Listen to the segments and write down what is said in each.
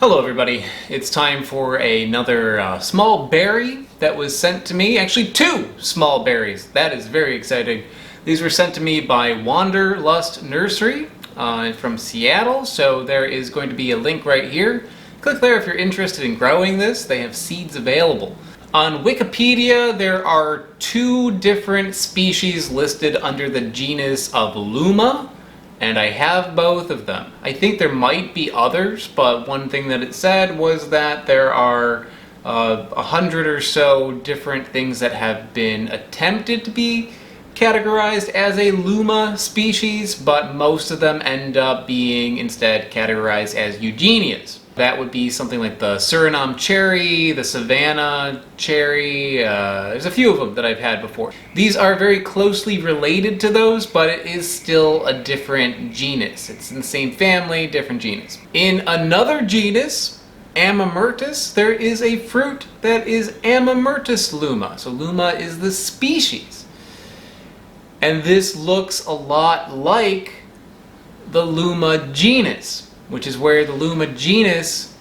Hello everybody, it's time for another small berry that was sent to me. Actually, two small berries. That is very exciting. These were sent to me by Wanderlust Nursery from Seattle, so there is going to be a link right here. Click there if you're interested in growing this. They have seeds available. On Wikipedia, there are two different species listed under the genus of Luma, and I have both of them. I think there might be others, but one thing that it said was that there are 100 or so different things that have been attempted to be categorized as a Luma species, but most of them end up being instead categorized as eugenias. That would be something like the Suriname cherry, the Savannah cherry, there's a few of them that I've had before. These are very closely related to those, but it is still a different genus. It's in the same family, different genus. In another genus, Amomyrtus, there is a fruit that is Amomyrtus luma. So luma is the species. And this looks a lot like the Luma genus, which is where the Luma genus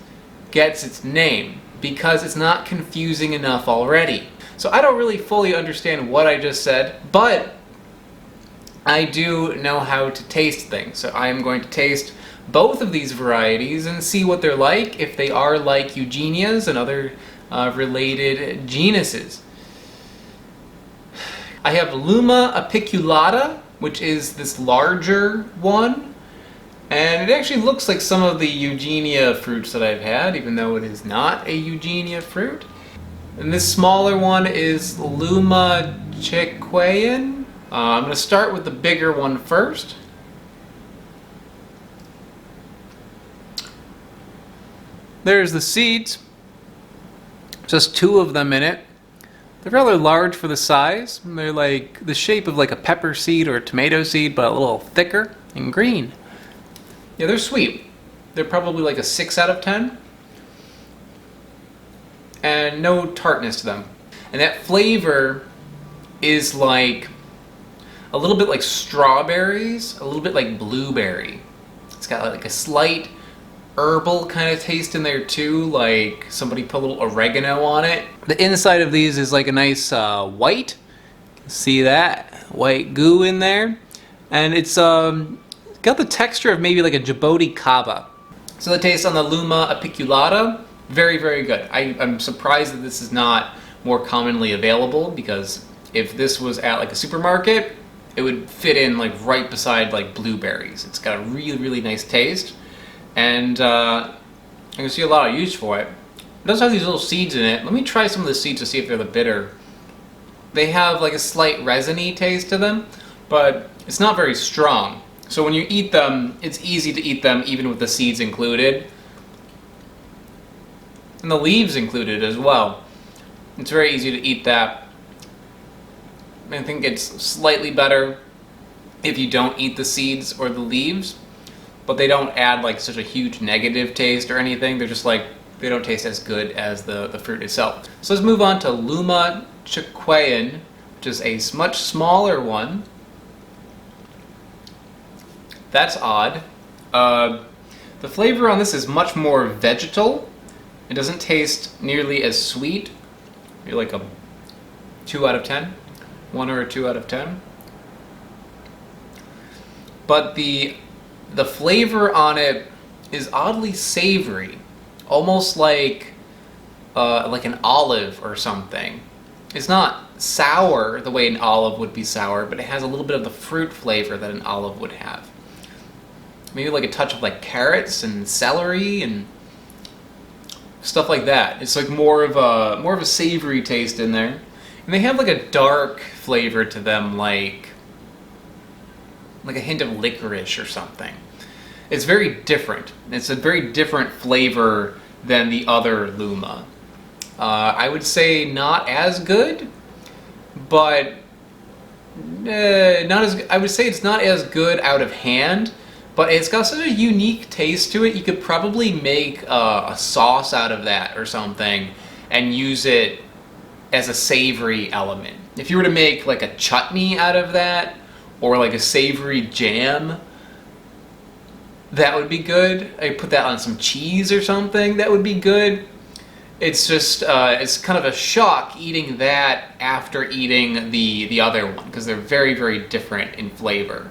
gets its name, because it's not confusing enough already. So I don't really fully understand what I just said, but I do know how to taste things. So I am going to taste both of these varieties and see what they're like, if they are like eugenias and other related genuses. I have Luma apiculata, which is this larger one. And it actually looks like some of the eugenia fruits that I've had, even though it is not a eugenia fruit. And this smaller one is Luma Chilean. I'm going to start with the bigger one first. There's the seeds. Just two of them in it. They're rather large for the size. They're like the shape of like a pepper seed or a tomato seed, but a little thicker and green. Yeah, they're sweet. They're probably like a 6 out of 10. And no tartness to them. And that flavor is like a little bit like strawberries, a little bit like blueberry. It's got like a slight herbal kind of taste in there too, like somebody put a little oregano on it. The inside of these is like a nice white. See that? White goo in there. And it's got the texture of maybe like a Djibouti kava. So the taste on the Luma apiculata, very, very good. I'm surprised that this is not more commonly available, because if this was at like a supermarket, it would fit in like right beside like blueberries. It's got a really, really nice taste, and I can see a lot of use for it. It does have these little seeds in it. Let me try some of the seeds to see if they're the bitter. They have like a slight resiny taste to them, but it's not very strong. So when you eat them, it's easy to eat them even with the seeds included. And the leaves included as well. It's very easy to eat that. I think it's slightly better if you don't eat the seeds or the leaves, but they don't add like such a huge negative taste or anything. They're just like, they don't taste as good as the fruit itself. So let's move on to Luma Chilean, which is a much smaller one. That's odd. The flavor on this is much more vegetal. It doesn't taste nearly as sweet. Maybe like a 2 out of 10. 1 or a 2 out of 10. But the flavor on it is oddly savory. Almost like an olive or something. It's not sour the way an olive would be sour, but it has a little bit of the fruit flavor that an olive would have. Maybe like a touch of like carrots and celery and stuff like that. It's like more of a savory taste in there. And they have like a dark flavor to them, like a hint of licorice or something. It's very different. It's a very different flavor than the other Luma. I would say not as good, but I would say it's not as good out of hand. But it's got such a unique taste to it, you could probably make a sauce out of that or something and use it as a savory element. If you were to make like a chutney out of that, or like a savory jam, that would be good. I put that on some cheese or something, that would be good. It's just, it's kind of a shock eating that after eating the other one, because they're very, very different in flavor.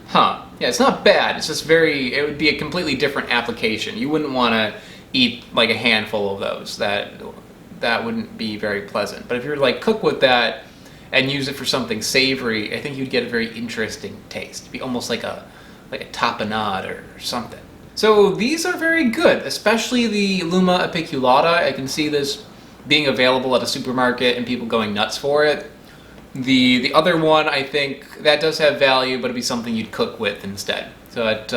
Huh. Yeah, it's not bad. It's just it would be a completely different application. You wouldn't want to eat like a handful of those. That wouldn't be very pleasant. But if you're like cook with that and use it for something savory, I think you'd get a very interesting taste. It'd be almost like a tapenade or something. So these are very good, especially the Luma apiculata. I can see this being available at a supermarket and people going nuts for it. The other one, I think, that does have value, but it'd be something you'd cook with instead. So it's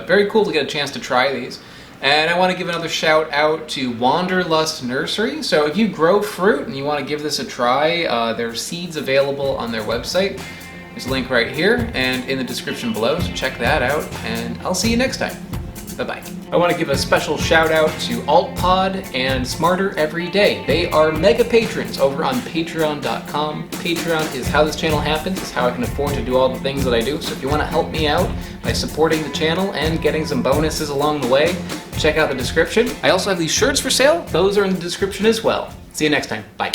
very cool to get a chance to try these. And I want to give another shout out to Wanderlust Nursery. So if you grow fruit and you want to give this a try, there are seeds available on their website. There's a link right here and in the description below, so check that out, and I'll see you next time. Bye-bye. I want to give a special shout out to AltPod and Smarter Every Day. They are mega patrons over on patreon.com. Patreon is how this channel happens. It's how I can afford to do all the things that I do. So if you want to help me out by supporting the channel and getting some bonuses along the way, check out the description. I also have these shirts for sale. Those are in the description as well. See you next time. Bye.